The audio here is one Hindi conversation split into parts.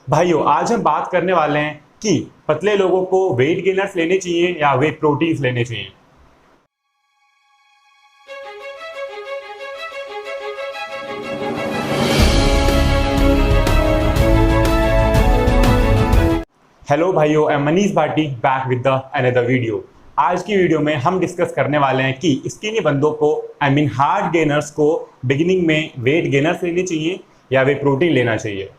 भाइयों आज हम बात करने वाले हैं कि पतले लोगों को वेट गेनर्स लेने चाहिए या वे प्रोटीन्स लेने चाहिए। हेलो भाइयों, I am Manish Bhati back with the another video. आज की वीडियो में हम डिस्कस करने वाले हैं कि स्किनी बंदों को हार्ड गेनर्स को बिगिनिंग में वेट गेनर्स लेने चाहिए या वे प्रोटीन लेना चाहिए।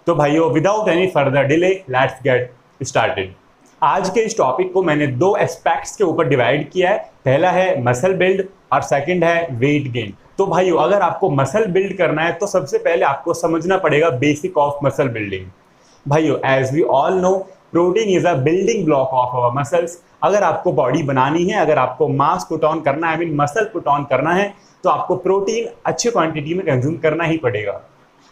तो भाइयों without any further delay let's get started. आज के इस टॉपिक को मैंने दो एस्पेक्ट्स के ऊपर डिवाइड किया है। पहला है मसल बिल्ड और सेकंड है वेट गेन। तो भाइयों अगर आपको मसल बिल्ड करना है तो सबसे पहले आपको समझना पड़ेगा बेसिक ऑफ मसल बिल्डिंग। भाइयों as we all know protein is a building block of our muscles. अगर आपको बॉडी बनानी है, अगर आपको मास पुट ऑन करना है, मसल पुट ऑन करना है, तो आपको प्रोटीन अच्छी क्वांटिटी में कंज्यूम करना ही पड़ेगा।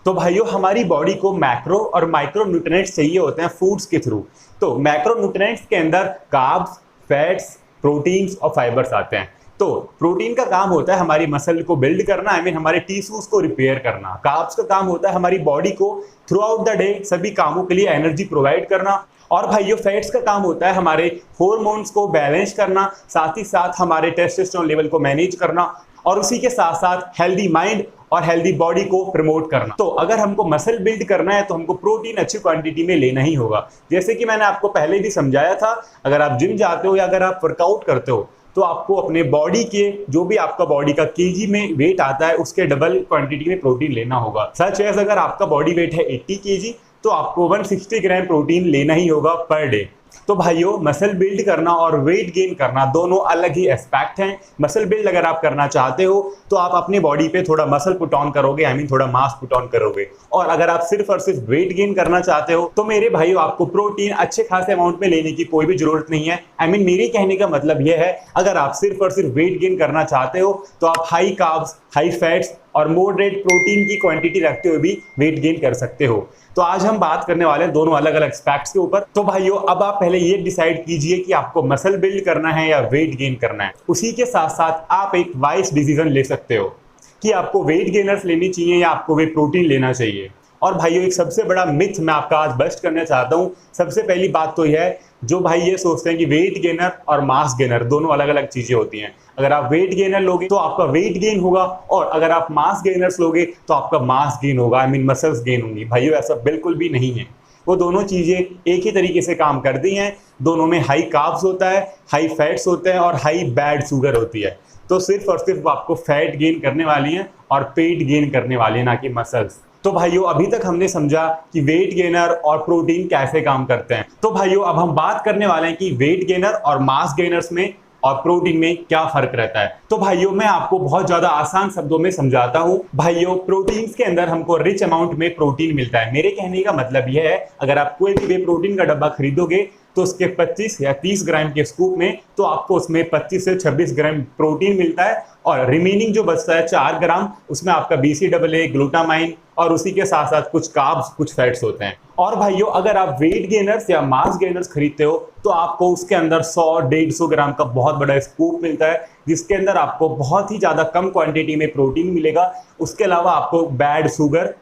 तो भाइयों हमारी बॉडी को मैक्रो और माइक्रो न्यूट्रिएंट्स चाहिए होते हैं फूड्स के थ्रू। तो मैक्रो न्यूट्रिएंट्स के अंदर कार्ब्स, फैट्स, प्रोटीन्स और फाइबर्स आते हैं। तो प्रोटीन का काम होता है हमारी मसल को बिल्ड करना, हमारे टिश्यूज को रिपेयर करना। कार्ब्स का काम होता है हमारी बॉडी को थ्रू आउट द डे सभी कामों के लिए एनर्जी प्रोवाइड करना। और भाइयों फैट्स का काम होता है हमारे हार्मोन्स को बैलेंस करना, साथ ही साथ हमारे टेस्टोस्टेरोन लेवल को मैनेज करना और उसी के साथ साथ हेल्दी माइंड और हेल्दी बॉडी को प्रमोट करना। तो अगर हमको मसल बिल्ड करना है तो हमको प्रोटीन अच्छी क्वांटिटी में लेना ही होगा। जैसे कि मैंने आपको पहले भी समझाया था, अगर आप जिम जाते हो या अगर आप वर्कआउट करते हो तो आपको अपने बॉडी के जो भी आपका बॉडी का केजी में वेट आता है उसके डबल क्वांटिटी में प्रोटीन लेना होगा। सच एज अगर आपका बॉडी वेट है 80 केजी तो आपको 160 ग्राम प्रोटीन लेना ही होगा पर डे। तो भाइयों मसल बिल्ड करना और वेट गेन करना दोनों अलग ही एस्पेक्ट हैं। मसल बिल्ड अगर आप करना चाहते हो तो आप अपने बॉडी पे थोड़ा मसल पुट ऑन करोगे, थोड़ा मास पुट ऑन करोगे। और अगर आप सिर्फ और सिर्फ वेट गेन करना चाहते हो तो मेरे भाइयों आपको प्रोटीन अच्छे खासे अमाउंट में लेने की कोई भी जरूरत नहीं है। मेरे कहने का मतलब यह है, अगर आप सिर्फ और सिर्फ वेट गेन करना चाहते हो तो आप हाई कार्ब्स, हाई फैट्स और मॉडरेट प्रोटीन की क्वांटिटी रखते हुए भी वेट गेन कर सकते हो। तो आज हम बात करने वाले हैं दोनों अलग अलग एस्पेक्ट्स के ऊपर। तो भाइयों अब आप पहले ये डिसाइड कीजिए कि आपको मसल बिल्ड करना है या वेट गेन करना है। उसी के साथ साथ आप एक वाइज डिसीजन ले सकते हो कि आपको वेट गेनर्स लेनी चाहिए या आपको वे प्रोटीन लेना चाहिए। और भाइयों एक सबसे बड़ा मिथ मैं आपका आज बस्ट करना चाहता हूँ। सबसे पहली बात तो यह है, जो भाई ये सोचते हैं कि वेट गेनर और मास गेनर दोनों अलग अलग चीजें होती हैं। अगर आप वेट गेनर लोगे तो आपका वेट गेन होगा और अगर आप मास गेनर्स लोगे तो आपका मास गेन होगा, मसल्स गेन होंगी। भाइयों ऐसा बिल्कुल भी नहीं है। वो दोनों चीजें एक ही तरीके से काम करती हैं। दोनों में हाई कार्ब्स होता है, हाई फैट्स होते हैं और हाई बैड शुगर होती है। तो सिर्फ और सिर्फ आपको फैट गेन करने वाली है और पेट गेन करने वाली है, ना कि मसल्स। तो भाइयों अभी तक हमने समझा कि वेट गेनर और प्रोटीन कैसे काम करते हैं। तो भाइयों अब हम बात करने वाले हैं कि वेट गेनर और मास गेनर्स में और प्रोटीन में क्या फर्क रहता है। तो भाइयों मैं आपको बहुत ज्यादा आसान शब्दों में समझाता हूं। भाइयों प्रोटीन्स के अंदर हमको रिच अमाउंट में प्रोटीन मिलता है। मेरे कहने का मतलब यह है, अगर आप कोई भी वे प्रोटीन का डब्बा खरीदोगे तो उसके 25 या 30 ग्राम के स्कूप में तो आपको उसमें 25 से 26 ग्राम प्रोटीन मिलता है और रिमेनिंग जो बचता है 4 ग्राम उसमें आपका BCAA, ग्लूटामाइन और उसी के साथ साथ कुछ कार्ब्स, कुछ फैट्स होते हैं। और भाइयों अगर आप वेट गेनर्स या मास गेनर्स खरीदते हो तो आपको उसके अंदर 100-150 ग्राम का बहुत बड़ा स्कूप मिलता है, जिसके अंदर आपको बहुत ही ज्यादा कम क्वांटिटी में प्रोटीन मिलेगा। उसके अलावा आपको बैड शुगर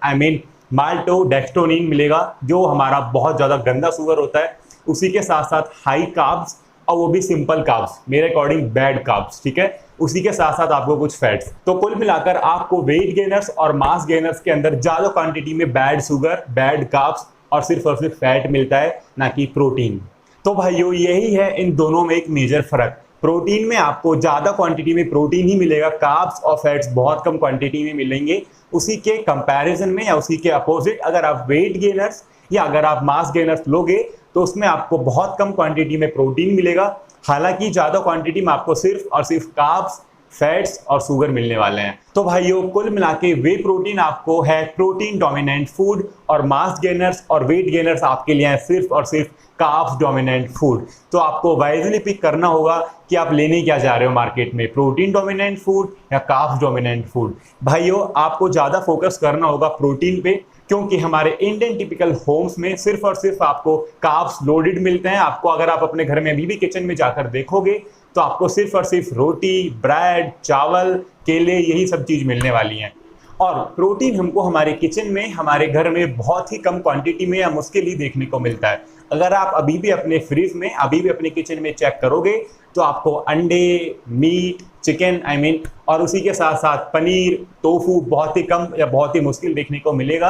माल्टोडेक्स्ट्रोनिन मिलेगा, जो हमारा बहुत ज्यादा गंदा शुगर होता है। उसी के साथ साथ हाई कार्ब्स और वो भी सिंपल कार्ब्स, मेरे अकॉर्डिंग बैड कार्ब्स, ठीक है। उसी के साथ साथ आपको कुछ फैट्स। तो कुल मिलाकर आपको वेट गेनर्स और मास गेनर्स के अंदर ज्यादा क्वांटिटी में बैड शुगर, बैड कार्ब्स और सिर्फ फैट मिलता है, ना कि प्रोटीन। तो भाइयों यही है इन दोनों में एक मेजर फर्क। प्रोटीन में आपको ज्यादा क्वांटिटी में प्रोटीन ही मिलेगा, कार्ब्स और फैट्स बहुत कम क्वांटिटी में मिलेंगे। उसी के कंपैरिजन में या उसी के अपोजिट अगर आप वेट गेनर्स या अगर आप मास गेनर्स लोगे तो उसमें आपको बहुत कम क्वांटिटी में प्रोटीन मिलेगा, हालांकि ज्यादा क्वांटिटी में आपको सिर्फ और सिर्फ कार्ब्स, फैट्स और शुगर मिलने वाले हैं। तो भाइयों कुल मिला के वे प्रोटीन आपको है प्रोटीन डोमिनेंट फूड और मास गेनर्स और वेट गेनर्स आपके लिए है सिर्फ और सिर्फ कार्ब्स डोमिनेंट फूड। तो आपको वाइजली पिक करना होगा कि आप लेने क्या जा रहे हो मार्केट में, प्रोटीन डोमिनेंट फूड या कार्ब्स डोमिनेंट फूड। भाइयों आपको ज्यादा फोकस करना होगा प्रोटीन पे, क्योंकि हमारे इंडियन टिपिकल होम्स में सिर्फ और सिर्फ आपको कार्ब्स लोडेड मिलते हैं। आपको अगर आप अपने घर में अभी भी किचन में जाकर देखोगे तो आपको सिर्फ और सिर्फ रोटी, ब्रेड, चावल, केले यही सब चीज मिलने वाली हैं। और प्रोटीन हमको हमारे किचन में, हमारे घर में बहुत ही कम क्वांटिटी में या मुश्किल ही देखने को मिलता है। अगर आप अभी भी अपने फ्रिज में, अभी भी अपने किचन में चेक करोगे तो आपको अंडे, मीट, चिकन और उसी के साथ साथ पनीर, टोफू बहुत ही कम या बहुत ही मुश्किल देखने को मिलेगा।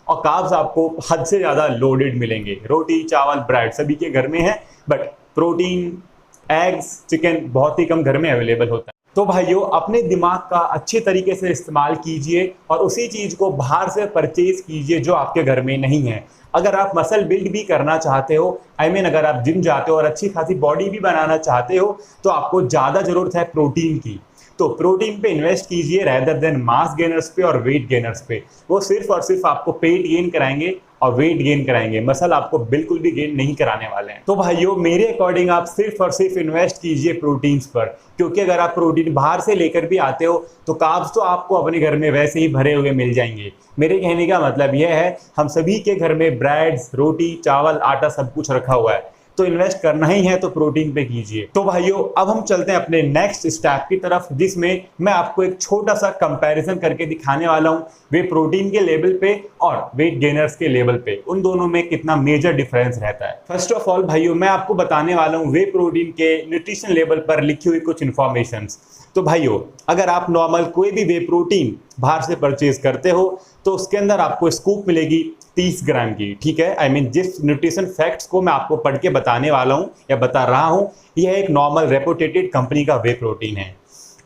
और कार्ब्स आपको हद से ज़्यादा लोडेड मिलेंगे। रोटी, चावल, ब्रेड सभी के घर में है, बट प्रोटीन, एग्स, चिकन बहुत ही कम घर में अवेलेबल होता है। तो भाइयों, अपने दिमाग का अच्छे तरीके से इस्तेमाल कीजिए और उसी चीज़ को बाहर से परचेज कीजिए जो आपके घर में नहीं है। अगर आप मसल बिल्ड भी करना चाहते हो, अगर आप जिम जाते हो और अच्छी खासी बॉडी भी बनाना चाहते हो, तो आपको ज़्यादा ज़रूरत है प्रोटीन की। तो प्रोटीन पे इन्वेस्ट कीजिए रेदर देन मास गेनर्स पे और वेट गेनर्स पे। वो सिर्फ और सिर्फ आपको पेट गेन कराएंगे और वेट गेन कराएंगे, मसल आपको बिल्कुल भी गेन नहीं कराने वाले हैं। तो भाइयों, मेरे अकॉर्डिंग आप सिर्फ और सिर्फ इन्वेस्ट कीजिए प्रोटीन्स पर, क्योंकि अगर आप प्रोटीन बाहर से लेकर भी आते हो तो कार्ब्स तो आपको अपने घर में वैसे ही भरे हुए मिल जाएंगे। मेरे कहने का मतलब यह है, हम सभी के घर में ब्रेड्स, रोटी, चावल, आटा सब कुछ रखा हुआ है, तो इन्वेस्ट करना ही है तो प्रोटीन पे कीजिए। तो भाइयों, अब हम चलते हैं अपने नेक्स्ट स्टेप की तरफ, जिसमें मैं आपको एक छोटा सा कंपैरिजन करके दिखाने वाला हूं वे प्रोटीन के लेवल पे और वेट गेनर्स के लेवल पे, उन दोनों में कितना मेजर डिफरेंस रहता है। फर्स्ट ऑफ ऑल भाइयों, मैं आपको बताने वाला हूं वे प्रोटीन के न्यूट्रिशन लेवल पर लिखी हुई कुछ इंफॉर्मेशन। तो भाइयों, अगर आप नॉर्मल कोई भी वे प्रोटीन बाहर से परचेज करते हो तो उसके अंदर आपको स्कूप मिलेगी 30 ग्राम की, ठीक है। जिस न्यूट्रिशन फैक्ट्स को मैं आपको पढ़ के बताने वाला हूं या बता रहा हूं, यह एक नॉर्मल रेपुटेटेड कंपनी का वे प्रोटीन है,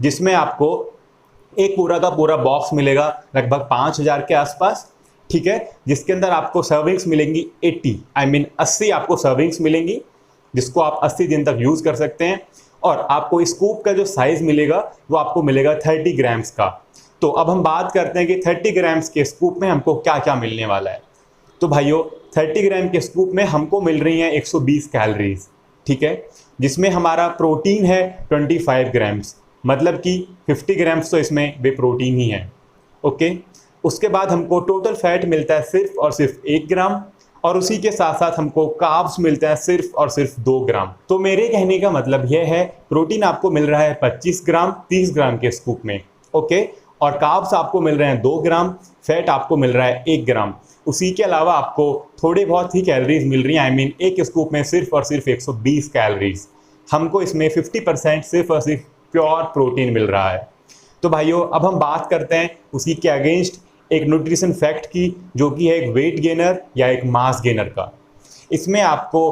जिसमें आपको एक पूरा का पूरा बॉक्स मिलेगा लगभग 5000 के आसपास, ठीक है। जिसके अंदर आपको सर्विंग्स मिलेंगी 80 आपको सर्विंग्स मिलेंगी, जिसको आप 80 दिन तक यूज कर सकते हैं। और आपको स्कूप का जो साइज मिलेगा वो आपको मिलेगा 30 ग्राम्स का। तो अब हम बात करते हैं कि 30 ग्राम्स के स्कूप में हमको क्या क्या मिलने वाला है। तो भाइयों, 30 ग्राम के स्कूप में हमको मिल रही हैं 120 कैलोरीज, ठीक है, जिसमें हमारा प्रोटीन है 25 ग्राम्स, मतलब कि 50 ग्राम्स तो इसमें वे प्रोटीन ही है, ओके। उसके बाद हमको टोटल फैट मिलता है सिर्फ और सिर्फ 1 ग्राम, और उसी के साथ साथ हमको कार्ब्स मिलता है सिर्फ और सिर्फ 2 ग्राम। तो मेरे कहने का मतलब यह है, प्रोटीन आपको मिल रहा है 25 ग्राम 30 ग्राम के स्कूप में, ओके, और कार्ब्स आपको मिल रहे हैं 2 ग्राम, फैट आपको मिल रहा है 1 ग्राम। उसी के अलावा आपको थोड़े बहुत ही कैलोरीज मिल रही हैं, एक स्कूप में सिर्फ और सिर्फ 120 कैलोरीज। हमको इसमें 50% सिर्फ और सिर्फ प्योर प्रोटीन मिल रहा है। तो भाइयों, अब हम बात करते हैं उसी के अगेंस्ट एक न्यूट्रिशन फैक्ट की, जो कि है एक वेट गेनर या एक मास गेनर का। इसमें आपको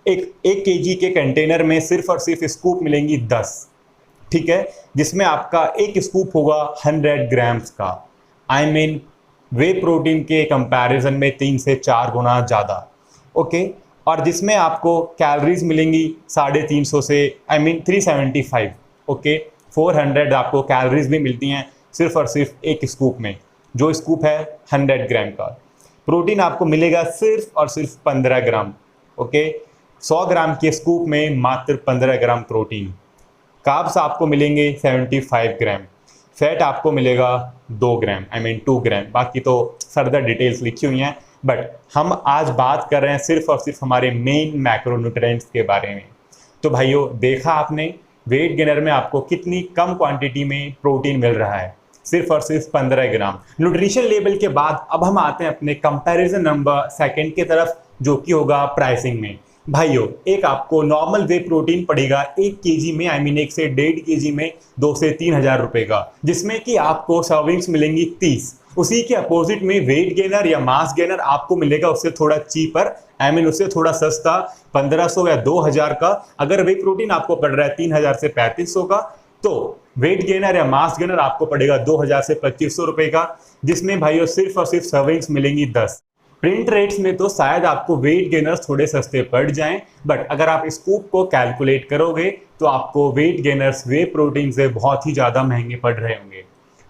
एक केजी के कंटेनर में सिर्फ और सिर्फ स्कूप मिलेंगी 10, ठीक है, जिसमें आपका एक स्कूप होगा 100 ग्राम्स का। वे प्रोटीन के कंपैरिजन में 3 से 4 गुना ज़्यादा, ओके। और जिसमें आपको कैलोरीज मिलेंगी 350 से 375, ओके, 400 आपको कैलोरीज भी मिलती हैं सिर्फ और सिर्फ एक स्कूप में, जो स्कूप है 100 ग्राम का। प्रोटीन आपको मिलेगा सिर्फ और सिर्फ 15 ग्राम, ओके। 100 ग्राम के स्कूप में मात्र 15 ग्राम प्रोटीन। कार्ब्स आपको मिलेंगे 75 ग्राम, फैट आपको मिलेगा 2 ग्राम 2 ग्राम। बाकी तो फर्दर डिटेल्स लिखी हुई हैं, बट हम आज बात कर रहे हैं सिर्फ और सिर्फ हमारे मेन मैक्रोन्यूट्रिएंट्स के बारे में। तो भाइयों, देखा आपने वेट गेनर में आपको कितनी कम क्वांटिटी में प्रोटीन मिल रहा है, सिर्फ और सिर्फ 15 ग्राम। न्यूट्रिशन लेवल के बाद अब हम आते हैं अपने कंपैरिजन नंबर सेकंड की तरफ, जो कि होगा प्राइसिंग में। भाइयों, एक आपको नॉर्मल वे प्रोटीन पड़ेगा 1 केजी में 1 से 1.5 केजी में 2 से 3 हज़ार रुपए का, जिसमें कि आपको सर्विंग्स मिलेंगी 30। उसी के अपोजिट में वेट गेनर या मास गेनर आपको मिलेगा उससे थोड़ा चीपर, उससे थोड़ा सस्ता, 1500 या 2000 का। अगर वे प्रोटीन आपको पड़ रहा है 3000 से 3500 का, तो वेट गेनर या मास गेनर आपको पड़ेगा 2000 से 2500 रुपए का, जिसमें भाइयों सिर्फ और सिर्फ सर्विंग्स मिलेंगी 10। प्रिंट रेट्स में तो शायद आपको वेट गेनर्स थोड़े सस्ते पड़ जाएं, बट अगर आप स्कूप को कैलकुलेट करोगे तो आपको वेट गेनर्स वे प्रोटीन से बहुत ही ज़्यादा महंगे पड़ रहे होंगे।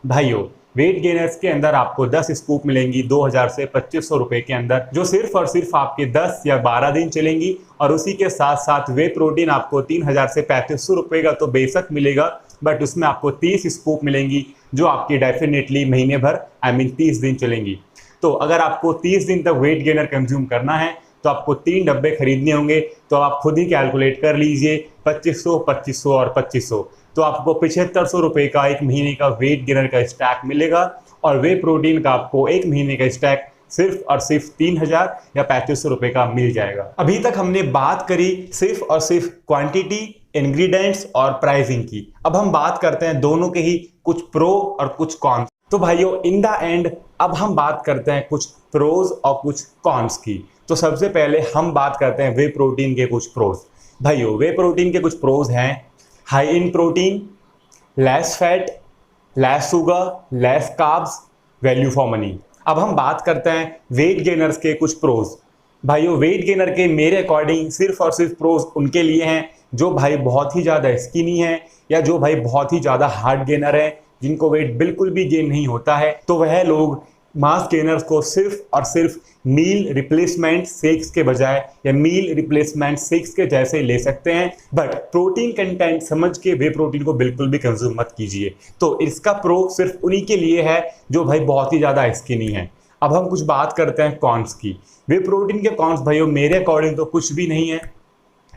भाइयों, वेट गेनर्स के अंदर आपको 10 स्कूप मिलेंगी 2000 से 2500 रुपए के अंदर, जो सिर्फ और सिर्फ आपके 10 या 12 दिन चलेंगी। और उसी के साथ साथ वे प्रोटीन आपको 3000 से 3500 रुपए का तो बेशक मिलेगा, बट उसमें आपको 30 स्कूप मिलेंगी, जो आपकी डेफिनेटली महीने भर 30 दिन चलेंगी। तो अगर आपको 30 दिन तक वेट गेनर कंज्यूम करना है तो आपको 3 डब्बे खरीदने होंगे। तो आप खुद ही कैलकुलेट कर लीजिए, 2500, 2500 और 2500, तो आपको 7500 रुपये का एक महीने का वेट गेनर का स्टैक मिलेगा। और वे प्रोटीन का आपको 1 महीने का स्टैक सिर्फ और सिर्फ 3000 या 3500 रुपए का मिल जाएगा। अभी तक हमने बात करी सिर्फ और सिर्फ क्वांटिटी, इंग्रेडिएंट्स और प्राइसिंग की। अब हम बात करते हैं दोनों के ही कुछ प्रो और कुछ कॉन्स। तो भाइयों इन द एंड अब हम बात करते हैं कुछ प्रोज और कुछ कॉन्स की। तो सबसे पहले हम बात करते हैं वे प्रोटीन के कुछ प्रोज। भाइयों वे प्रोटीन के कुछ प्रोज हैं high in protein, less fat, less sugar, less carbs, value for money. अब हम बात करते हैं वेट गेनर्स के कुछ प्रोज। भाइयों वेट गेनर के मेरे अकॉर्डिंग सिर्फ और सिर्फ प्रोज उनके लिए हैं जो भाई बहुत ही ज़्यादा स्किनी है या जो भाई बहुत ही ज़्यादा हार्ड गेनर है, जिनको वेट बिल्कुल भी गेन नहीं होता है। तो वह लोग मास गेनर्स को सिर्फ और सिर्फ मील रिप्लेसमेंट शेक्स के बजाय या मील रिप्लेसमेंट शेक्स के जैसे ले सकते हैं। बट प्रोटीन कंटेंट समझ के वे प्रोटीन को बिल्कुल भी कंज्यूम मत कीजिए। तो इसका प्रो सिर्फ उन्हीं के लिए है जो भाई बहुत ही ज़्यादा स्किनी है। अब हम कुछ बात करते हैं कॉन्स की। वे प्रोटीन के कॉन्स भाइयों मेरे अकॉर्डिंग तो कुछ भी नहीं है,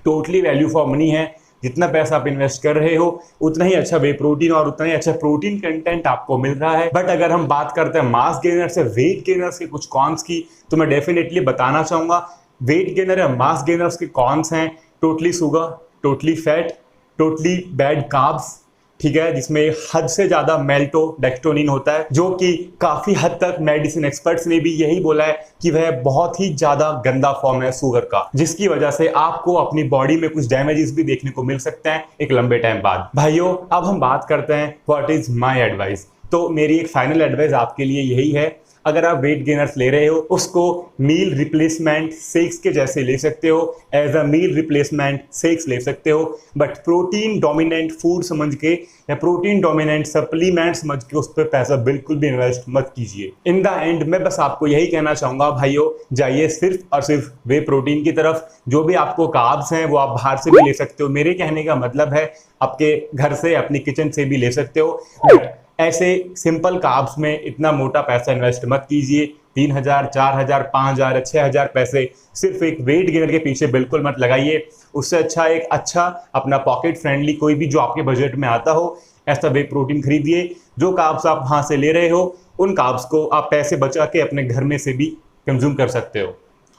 टोटली वैल्यू फॉर मनी है। जितना पैसा आप इन्वेस्ट कर रहे हो उतना ही अच्छा वे प्रोटीन और उतना ही अच्छा प्रोटीन कंटेंट आपको मिल रहा है। बट अगर हम बात करते हैं मास गेनर से वेट गेनर्स के कुछ कॉन्स की, तो मैं डेफिनेटली बताना चाहूँगा वेट गेनर या मास गेनर्स के कॉन्स हैं totally sugar, totally fat, totally bad carbs, ठीक है, जिसमें हद से ज़्यादा मेल्टोडेक्सट्रोनिन होता है, जो कि काफ़ी हद तक मेडिसिन एक्सपर्ट्स ने भी यही बोला है कि वह बहुत ही ज़्यादा गंदा फॉर्म है शुगर का, जिसकी वजह से आपको अपनी बॉडी में कुछ डैमेजेस भी देखने को मिल सकते हैं एक लंबे टाइम बाद। भाइयों अब हम बात करते हैं व्हाट इज माई एडवाइस। तो मेरी एक फाइनल एडवाइस आपके लिए यही है, अगर आप वेट गेनर्स ले रहे हो उसको मील रिप्लेसमेंट शेक्स के जैसे ले सकते हो, as a meal replacement shakes ले सकते हो। बट प्रोटीन डोमिनेंट फूड समझ के या प्रोटीन डोमिनेंट सप्लीमेंट समझ के उस पर पैसा बिल्कुल भी इन्वेस्ट मत कीजिए। इन द एंड मैं बस आपको यही कहना चाहूँगा भाइयों, जाइए सिर्फ और सिर्फ वे प्रोटीन की तरफ। जो भी आपको कार्ब्स हैं वो आप बाहर से भी ले सकते हो, मेरे कहने का मतलब है आपके घर से अपनी किचन से भी ले सकते हो। बट ऐसे सिंपल कार्ब्स में इतना मोटा पैसा इन्वेस्ट मत कीजिए। 3000, 4000, 5000, 6000 पैसे सिर्फ एक वेट गेनर के पीछे बिल्कुल मत लगाइए। उससे अच्छा एक अच्छा अपना पॉकेट फ्रेंडली कोई भी जो आपके बजट में आता हो ऐसा वे प्रोटीन खरीदिए। जो कार्ब्स आप वहाँ से ले रहे हो उन कार्ब्स को आप पैसे बचा के अपने घर में से भी कंज्यूम कर सकते हो।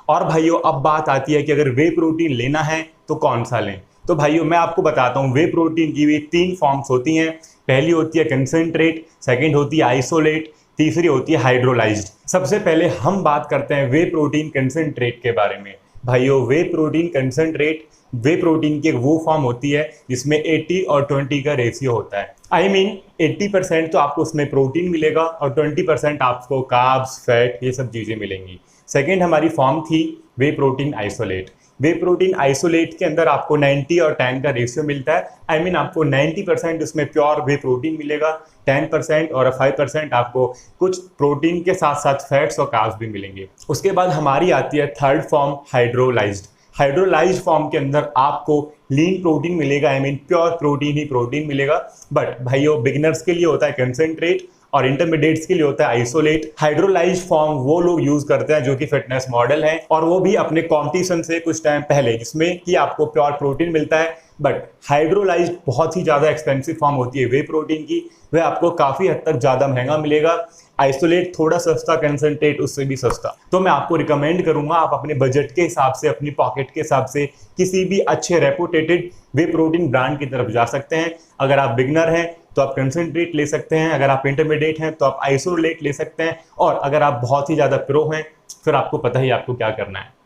और भाइयों अब बात आती है कि अगर वे प्रोटीन लेना है तो कौन सा लें। तो भाइयों मैं आपको बताता हूँ वे प्रोटीन की भी 3 फॉर्म्स होती हैं। पहली होती है कंसंट्रेट, सेकंड होती है आइसोलेट, तीसरी होती है हाइड्रोलाइज्ड। सबसे पहले हम बात करते हैं वे प्रोटीन कंसंट्रेट के बारे में। भाइयों वे प्रोटीन कंसंट्रेट वे प्रोटीन की एक वो फॉर्म होती है जिसमें 80 और 20 का रेशियो होता है। आई मीन 80% तो आपको उसमें प्रोटीन मिलेगा और 20% आपको कार्ब्स, फैट, ये सब चीज़ें मिलेंगी। सेकेंड हमारी फॉर्म थी वे प्रोटीन आइसोलेट। वे प्रोटीन आइसोलेट के अंदर आपको 90 और 10 का रेशियो मिलता है। आई मीन आपको 90% उसमें प्योर वे प्रोटीन मिलेगा, 10% और 5% आपको कुछ प्रोटीन के साथ साथ फैट्स और कार्ब्स भी मिलेंगे। उसके बाद हमारी आती है third form hydrolysed. Hydrolysed form के अंदर आपको लीन प्रोटीन मिलेगा, I mean pure protein he protein मिलेगा। बट भाइयों बिगिनर्स के लिए होता है कंसंट्रेट और इंटरमीडिएट्स के लिए होता है आइसोलेट। हाइड्रोलाइज्ड फॉर्म वो लोग यूज करते हैं जो कि फिटनेस मॉडल हैं और वो भी अपने कॉम्पिटिशन से कुछ टाइम पहले, जिसमें कि आपको प्योर प्रोटीन मिलता है। बट हाइड्रोलाइज्ड बहुत ही ज़्यादा एक्सपेंसिव फॉर्म होती है वे प्रोटीन की, वह आपको काफ़ी हद तक ज़्यादा महंगा मिलेगा। आइसोलेट थोड़ा सस्ता, कंसंट्रेट उससे भी सस्ता। तो मैं आपको रिकमेंड करूंगा आप अपने बजट के हिसाब से, अपनी पॉकेट के हिसाब से किसी भी अच्छे रेपुटेटेड वे प्रोटीन ब्रांड की तरफ जा सकते हैं। अगर आप बिगनर हैं तो आप कंसंट्रेट ले सकते हैं, अगर आप इंटरमीडिएट हैं तो आप आइसोलेट ले सकते हैं, और अगर आप बहुत ही ज़्यादा प्रो हैं फिर आपको पता ही आपको क्या करना है।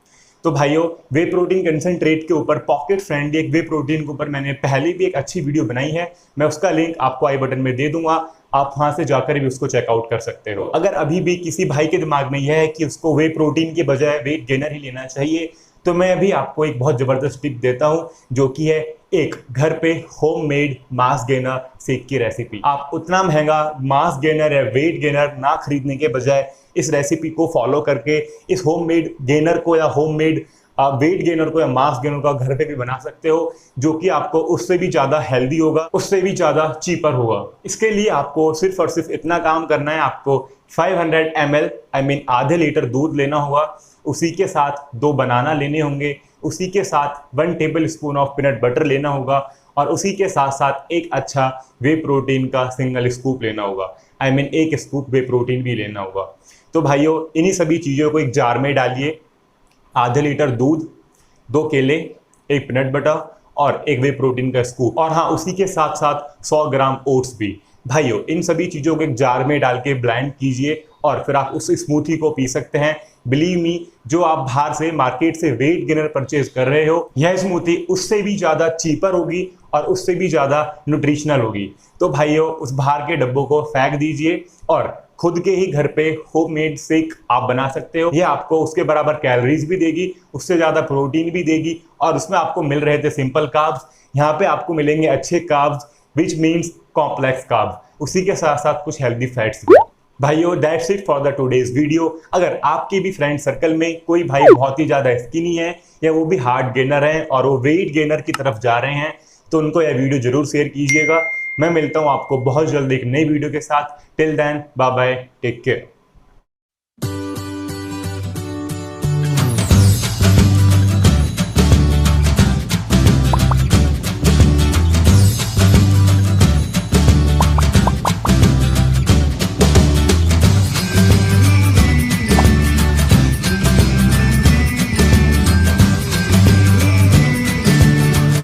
तो भाइयों वे प्रोटीन कंसंट्रेट के ऊपर, पॉकेट फ्रेंडली एक वे प्रोटीन के ऊपर मैंने पहले भी एक अच्छी वीडियो बनाई है, मैं उसका लिंक आपको आई बटन में दे दूंगा, आप वहां से जाकर भी उसको चेकआउट कर सकते हो। अगर अभी भी किसी भाई के दिमाग में यह है कि उसको वे प्रोटीन के बजाय वेट गेनर ही लेना चाहिए, तो मैं अभी आपको एक बहुत ज़बरदस्त टिप देता हूं, जो कि है एक घर पे होममेड मास गेनर शेक की रेसिपी। आप उतना महंगा मास गेनर या वेट गेनर ना खरीदने के बजाय इस रेसिपी को फॉलो करके इस होममेड गेनर को या होममेड वेट गेनर को या मास गेनर को घर पे भी बना सकते हो, जो कि आपको उससे भी ज़्यादा हेल्दी होगा, उससे भी ज़्यादा चीपर होगा। इसके लिए आपको सिर्फ और सिर्फ इतना काम करना है, आपको 500 ml आई मीन आधे लीटर दूध लेना होगा, उसी के साथ 2 बनाना लेने होंगे, उसी के साथ 1 table spoon of peanut butter लेना होगा, और उसी के साथ साथ एक अच्छा वे प्रोटीन का सिंगल स्कूप लेना होगा। आई मीन एक स्कूप वे प्रोटीन भी लेना होगा। तो भाइयों इन्हीं सभी चीज़ों को एक जार में डालिए, आधे लीटर दूध, 2 केले, 1 पीनट बटर और एक वे प्रोटीन का स्कूप, और हाँ उसी के साथ साथ 100 ग्राम ओट्स भी। भाइयों इन सभी चीज़ों को एक जार में डाल के ब्लेंड कीजिए और फिर आप उस स्मूथी को पी सकते हैं। बिलीव मी, जो आप बाहर से मार्केट से वेट गेनर परचेज कर रहे हो, यह स्मूथी उससे भी ज़्यादा चीपर होगी और उससे भी ज़्यादा न्यूट्रिशनल होगी। तो भाइयों उस बाहर के डब्बों को फेंक दीजिए और खुद के ही घर पे होममेड शेक आप बना सकते हो। यह आपको उसके बराबर कैलोरीज भी देगी, उससे ज़्यादा प्रोटीन भी देगी, और उसमें आपको मिल रहे थे सिंपल कार्ब्स, यहाँ पे आपको मिलेंगे अच्छे carbs which means complex carbs, उसी के साथ साथ कुछ हेल्दी फैट्स भी। भाइयों that's it for the today's video. अगर आपके भी फ्रेंड सर्कल में कोई भाई बहुत ही ज़्यादा स्किनी है या वो भी हार्ड गेनर हैं और वो वेट गेनर की तरफ जा रहे हैं, तो उनको यह वीडियो जरूर शेयर कीजिएगा। मैं मिलता हूँ आपको बहुत जल्द एक नई वीडियो के साथ। Till then bye bye, take care.